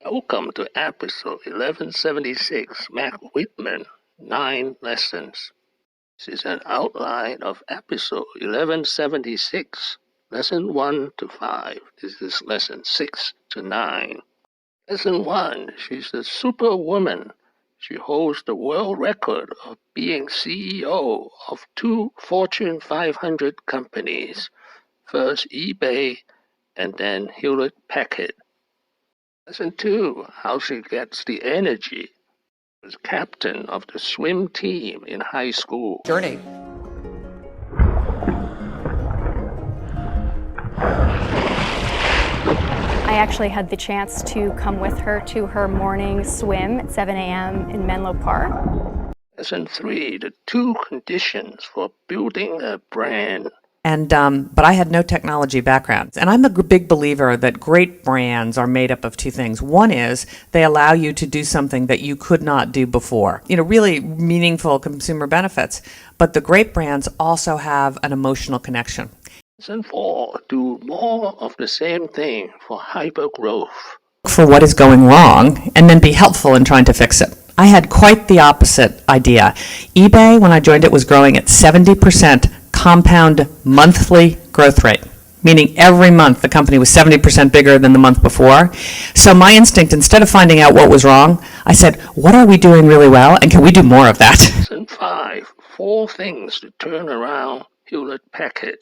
Welcome to episode 1176, Meg Whitman, 9 Lessons. This is an outline of episode 1176, lesson 1 to 5. This is lesson 6 to 9. Lesson 1, she's a superwoman. She holds the world record of being CEO of 2 Fortune 500 companies, first eBay and then Hewlett-Packard. Lesson 2, how she gets the energy. She was captain of the swim team in high school. Journey. I actually had the chance to come with her to her morning swim at 7 a.m. in Menlo Park. Lesson 3, the 2 conditions for building a brand. But I had no technology background. And I'm a big believer that great brands are made up of 2 things. One is they allow you to do something that you could not do before. Really meaningful consumer benefits. But the great brands also have an emotional connection. Lesson 4, do more of the same thing for hypergrowth. For what is going wrong and then be helpful in trying to fix it. I had quite the opposite idea. eBay, when I joined it, was growing at 70% compound monthly growth rate, meaning every month the company was 70% bigger than the month before. So my instinct, instead of finding out what was wrong, I said, what are we doing really well, and can we do more of that? Lesson 5, 4 things to turn around Hewlett-Packard.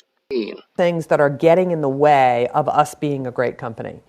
Things that are getting in the way of us being a great company.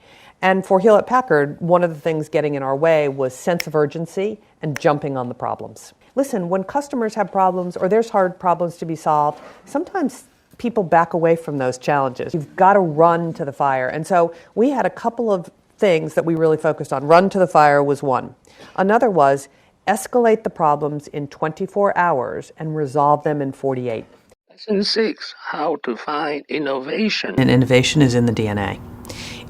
And for Hewlett-Packard, one of the things getting in our way was sense of urgency and jumping on the problems. Listen, when customers have problems or there's hard problems to be solved, sometimes people back away from those challenges. You've got to run to the fire. And so we had a couple of things that we really focused on. Run to the fire was one. Another was escalate the problems in 24 hours and resolve them in 48. Lesson 6, how to find innovation. And innovation is in the DNA.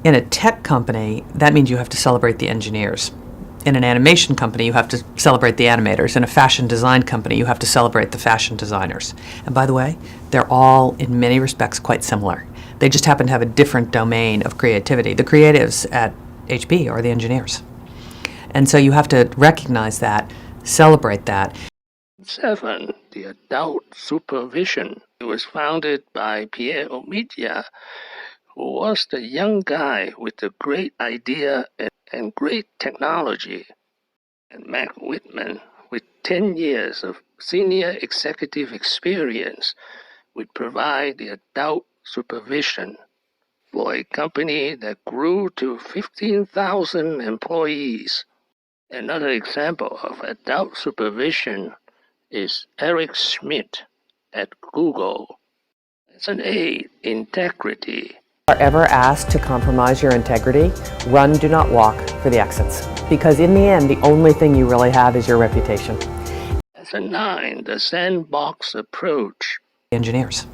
In a tech company, that means you have to celebrate the engineers. In an animation company, you have to celebrate the animators. In a fashion design company, you have to celebrate the fashion designers. And by the way, they're all, in many respects, quite similar. They just happen to have a different domain of creativity. The creatives at HB are the engineers. And so you have to recognize that, celebrate that. 7, the Adult Supervision. It was founded by Pierre Omidyar, who was the young guy with the great idea and great technology, and Meg Whitman, with 10 years of senior executive experience, would provide the adult supervision for a company that grew to 15,000 employees. Another example of adult supervision is Eric Schmidt at Google. Lesson 8, integrity. Are ever asked to compromise your integrity, run, do not walk for the exits. Because in the end, the only thing you really have is your reputation. Lesson 9, the Sandbox Approach. Engineers.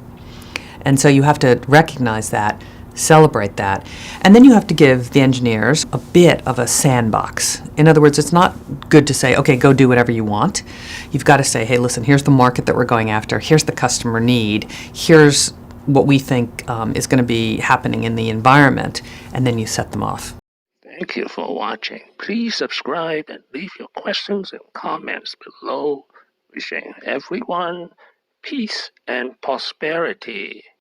And so you have to recognize that, celebrate that, and then you have to give the engineers a bit of a sandbox. In other words, it's not good to say, okay, go do whatever you want. You've got to say, hey, listen, here's the market that we're going after, here's the customer need, here's what we think is going to be happening in the environment, and then you set them off. Thank you for watching. Please subscribe and leave your questions and comments below. Wishing everyone peace and prosperity.